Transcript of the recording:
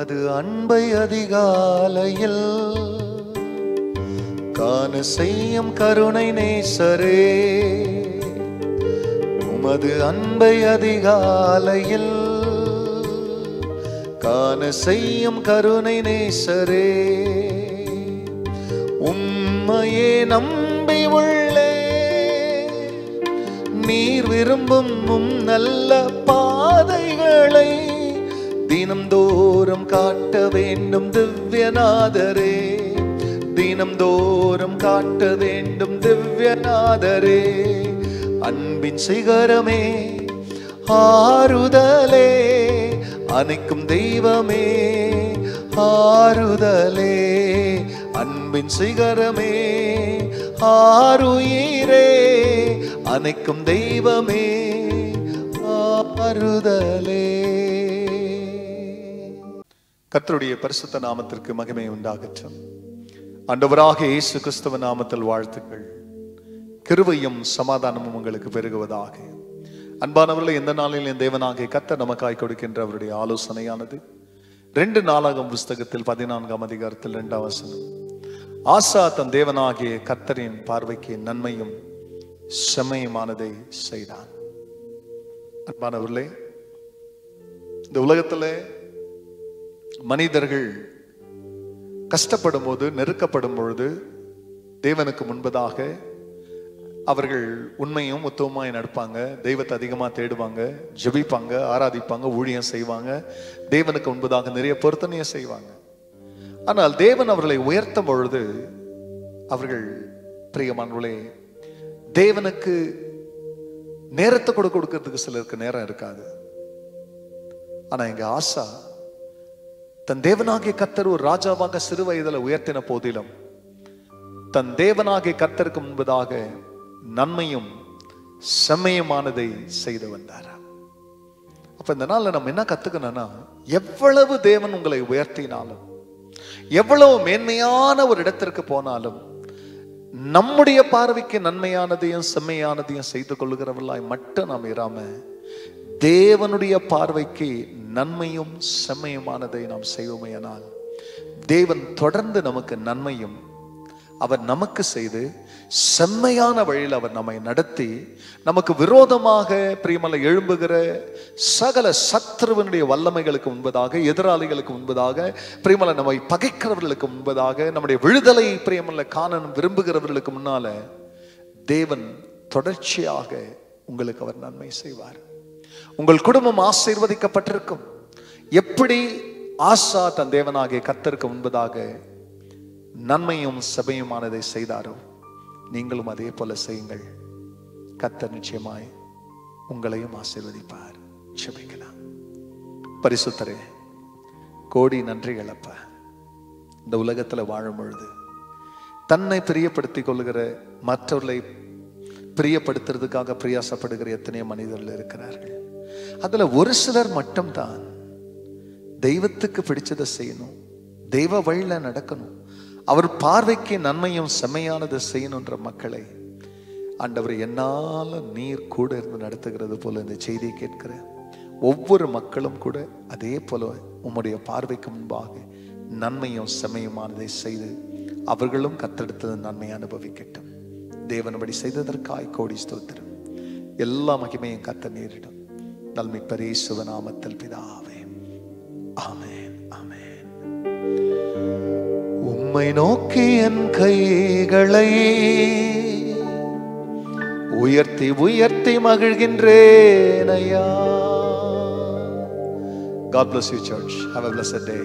உமது அன்பை அதிகாலையில் காண செய்யும் கருணை நேசரே, உமது அன்பை அதிகாலையில் காண செய்யும் கருணை நேசரே, உம்மையே நம்பி உள்ளே நீர் விரும்பும் நல்ல பாதைகளை தினம்தோறும் காட்ட வேண்டும் திவ்யநாதரே, தினம்தோறும் காட்ட வேண்டும் திவ்யநாதரே. அன்பின் சிகரமே, ஆறுதலே, அணைக்கும் தெய்வமே, ஆறுதலே, அன்பின் சிகரமே, ஆருயிரே, அணைக்கும் தெய்வமே, ஆறுதலே. கர்த்தருடைய பரிசுத்த நாமத்திற்கு மகிமை உண்டாகட்டும். ஆண்டவராக இயேசு கிறிஸ்துவ நாமத்தில் வாழ்த்துக்கள். கிருபையும் சமாதானமும் உங்களுக்கு பெருகுவதாக. அன்பானவர்களே, எந்த நாளில் என் தேவனாகிய கர்த்தர் நமக்காய் கொடுக்கின்ற அவருடைய ஆலோசனையானது 2 நாளாகமம் புஸ்தகத்தில் 14ஆம் அதிகாரத்தில் 2ஆம் வசனம். ஆசா தன் தேவனாகிய கர்த்தரின் பார்வைக்கு நன்மையும் செம்மையுமானதை செய்தான். அன்பானவர்களே, இந்த உலகத்தில் மனிதர்கள் கஷ்டப்படும் போது, நெருக்கப்படும் பொழுது தேவனுக்கு முன்பதாக அவர்கள் உண்மையும் உத்தமமாய் நடப்பாங்க, தெய்வத்தை அதிகமாக தேடுவாங்க, ஜெபிப்பாங்க, ஆராதிப்பாங்க, ஊழியம் செய்வாங்க, தேவனுக்கு முன்பதாக நிறைய பொருத்தனையை செய்வாங்க. ஆனால் தேவன் அவர்களை உயர்த்தும் பொழுது அவர்கள், பிரியமானவர்களே, தேவனுக்கு நேரத்தை கொடுக்கிறதுக்கு சிலருக்கு நேரம் இருக்காது. ஆனா எங்க ஆசா தன் தேவனாகிய கர்த்தர் ஒரு ராஜாவாக சிறு வயதில் உயர்த்தின போதிலும் தன் தேவனாகிய கர்த்தருக்கு முன்பதாக நன்மையும் செம்மையுமானதை செய்து வந்தார். அப்ப இந்த நாள்ல நம்ம என்ன கத்துக்கணும்னா, எவ்வளவு தேவன் உங்களை உயர்த்தினாலும், எவ்வளவு மேன்மையான ஒரு இடத்திற்கு போனாலும், நம்முடைய பார்வைக்கு நன்மையானதையும் செம்மையானதையும் செய்து கொள்ளுகிறவர்களாய் மட்டும் நாம் இராம, தேவனுடைய பார்வைக்கு நன்மையும் செம்மையுமானதை நாம் செய்வோமேயானால், தேவன் தொடர்ந்து நமக்கு நன்மையும் அவர் நமக்கு செய்து செம்மையான வழியில் அவர் நம்மை நடத்தி, நமக்கு விரோதமாக பிரியமல்ல எழும்புகிற சகல சத்ருவனுடைய வல்லமைகளுக்கு முன்பதாக, எதிராளிகளுக்கு முன்பதாக, பிரியமல்ல நம்மை பகைக்கிறவர்களுக்கு முன்பதாக, நம்முடைய விடுதலை பிரியமல்ல காண விரும்புகிறவர்களுக்கு முன்னால தேவன் தொடர்ச்சியாக உங்களுக்கு அவர் நன்மை செய்வார். உங்கள் குடும்பம் ஆசீர்வதிக்கப்பட்டிருக்கும். எப்படி ஆசா தன் தேவனாகிய கர்த்தருக்கு முன்பதாக நன்மையும் சபையுமானதை செய்தாரோ, நீங்களும் அதே போல செய்யுங்கள். கர்த்தர் நிச்சயமாய் உங்களையும் ஆசீர்வதிப்பார். ஜெபிக்கலாம். பரிசுத்தரே, கோடி நன்றிகள் அப்பா. இந்த உலகத்துல வாழும் பொழுது தன்னை பிரியப்படுத்திக் கொள்ளுகிற, மற்றவர்களை பிரியப்படுத்துறதுக்காக பிரயாசப்படுகிற எத்தனையோ மனிதர்கள் இருக்கிறார்கள். அதுல ஒரு சிலர் மட்டும்தான் தெய்வத்துக்கு பிடிச்சதை செய்யணும், தெய்வ வழியில நடக்கணும், அவர் பார்வைக்கு நன்மையும் செம்மையானதை செய்யணுன்ற மக்களை ஆண்டவர் என்னால நீர் கூட இருந்து நடத்துகிறது போல இந்த செய்தியை கேட்கிற ஒவ்வொரு மக்களும் கூட அதே போல உம்முடைய பார்வைக்கு முன்பாக நன்மையும் செம்மையுமானதை செய்து அவர்களும் கத்தெடுத்தது நன்மையை அனுபவிக்கட்டும். தேவனபடி செய்ததற்காய் கோடி ஸ்தோத்திரம். எல்லா மகிமையும் கர்த்தர் நேரிடும். நல்மை பரிசுத்த நாமத்தில் பிதாவே, ஆமென், ஆமென். உம்மை நோக்கி என் கைகளை உயர்த்தி உயர்த்தி மகிழ்கின்றேன் ஐயா. God bless you, church. Have a blessed day.